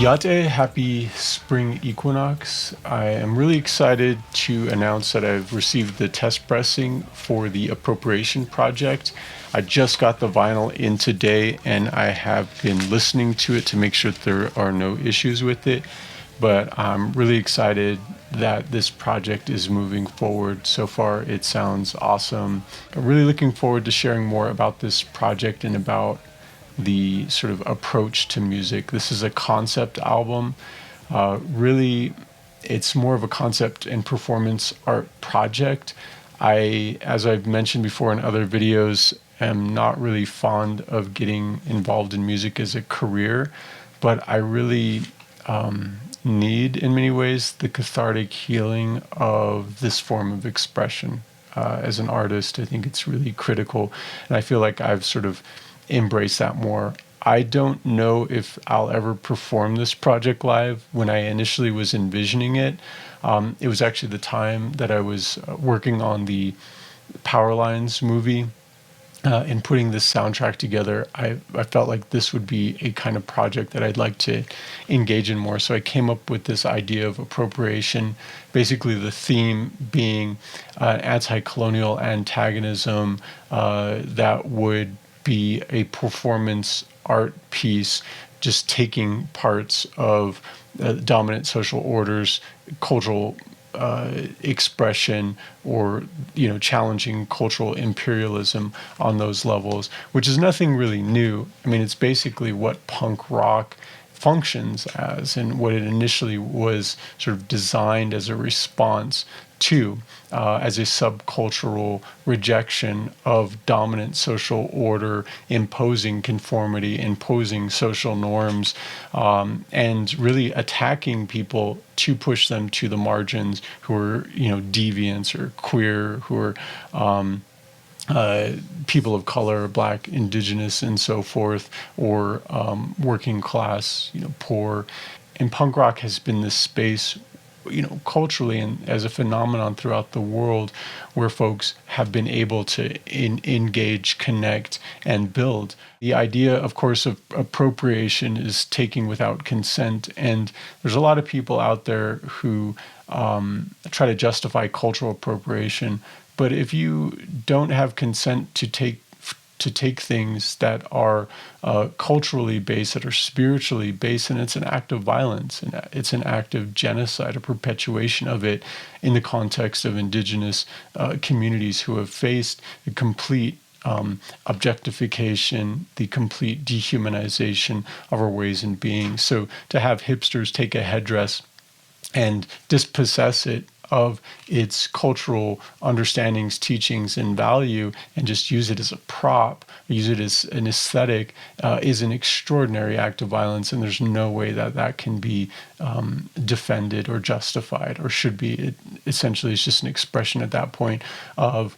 Yate, happy spring equinox. I am really excited to announce that I've received the test pressing for the Appropriation project. I just got the vinyl in today and I have been listening to it to make sure that there are no issues with it. But I'm really excited that this project is moving forward. So far, it sounds awesome. I'm really looking forward to sharing more about this project and about the sort of approach to music. This is a concept album. Really, it's more of a concept and performance art project. As I've mentioned before in other videos, am not really fond of getting involved in music as a career, but I really need, in many ways, the cathartic healing of this form of expression. As an artist, I think it's really critical, and I feel like I've sort of embraced that more. I don't know if I'll ever perform this project live. When I initially was envisioning it, it was actually the time that I was working on the Power Lines movie. And putting this soundtrack together, I felt like this would be a kind of project that I'd like to engage in more. So I came up with this idea of appropriation, basically the theme being anti-colonial antagonism that would be a performance art piece, just taking parts of dominant social orders, cultural expression, or challenging cultural imperialism on those levels, which is nothing really new. I mean, it's basically what punk rock functions as, and what it initially was sort of designed as a response to, as a subcultural rejection of dominant social order, imposing conformity, imposing social norms, and really attacking people to push them to the margins who are, deviants or queer, who are people of color, black, indigenous, and so forth, or working class, poor. And punk rock has been this space, culturally and as a phenomenon throughout the world, where folks have been able to engage, connect, and build. The idea, of course, of appropriation is taking without consent, and there's a lot of people out there who try to justify cultural appropriation. But if you don't have consent to take things that are culturally based, that are spiritually based, and it's an act of violence, and it's an act of genocide, a perpetuation of it in the context of indigenous communities who have faced the complete objectification, the complete dehumanization of our ways in being. So to have hipsters take a headdress and dispossess it of its cultural understandings, teachings, and value, and just use it as a prop, use it as an aesthetic, is an extraordinary act of violence, and there's no way that that can be defended or justified, or should be. It essentially is just an expression at that point of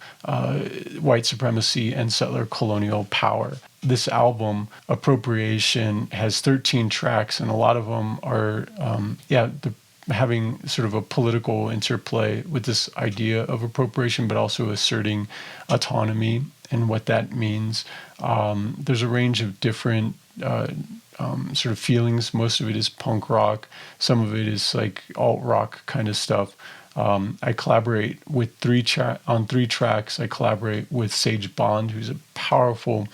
white supremacy and settler colonial power. This album, Appropriation, has 13 tracks, and a lot of them are, having sort of a political interplay with this idea of appropriation, but also asserting autonomy and what that means. There's a range of different sort of feelings. Most of it is punk rock. Some of it is like alt rock kind of stuff. I collaborate with on three tracks. I collaborate with Sage Bond, who's a powerful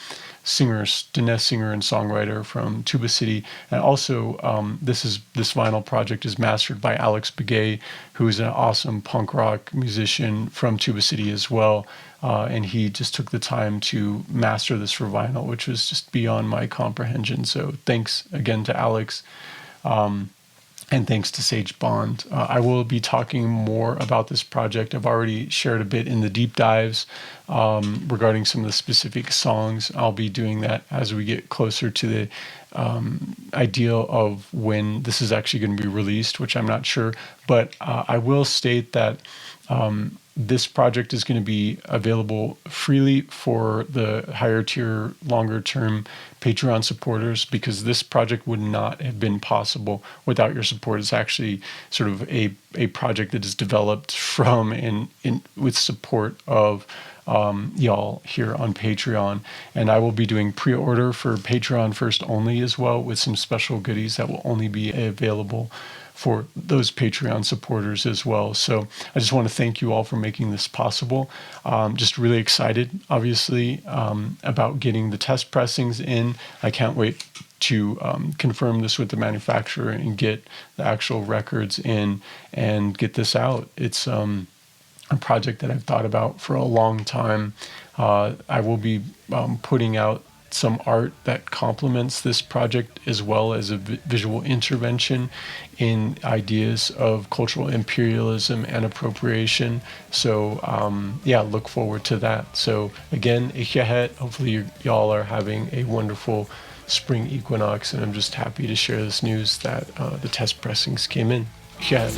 singer, Diné singer and songwriter from Tuba City. And also, this vinyl project is mastered by Alex Begay, who is an awesome punk rock musician from Tuba City as well. And he just took the time to master this for vinyl, which was just beyond my comprehension. So thanks again to Alex. And thanks to Sage Bond. I will be talking more about this project. I've already shared a bit in the deep dives regarding some of the specific songs. I'll be doing that as we get closer to the ideal of when this is actually going to be released, which I'm not sure. But I will state that This project is going to be available freely for the higher tier, longer term Patreon supporters, because this project would not have been possible without your support. It's actually sort of a project that is developed from and with support of y'all here on Patreon. And I will be doing pre-order for Patreon first only as well, with some special goodies that will only be available for those Patreon supporters as well. So I just want to thank you all for making this possible. Just really excited, obviously, about getting the test pressings in. I can't wait to confirm this with the manufacturer and get the actual records in and get this out. It's a project that I've thought about for a long time. I will be putting out some art that complements this project, as well as a visual intervention in ideas of cultural imperialism and appropriation. So yeah, look forward to that. So again, Ikyahet, hopefully y'all are having a wonderful spring equinox, and I'm just happy to share this news that the test pressings came in. Ikyahet.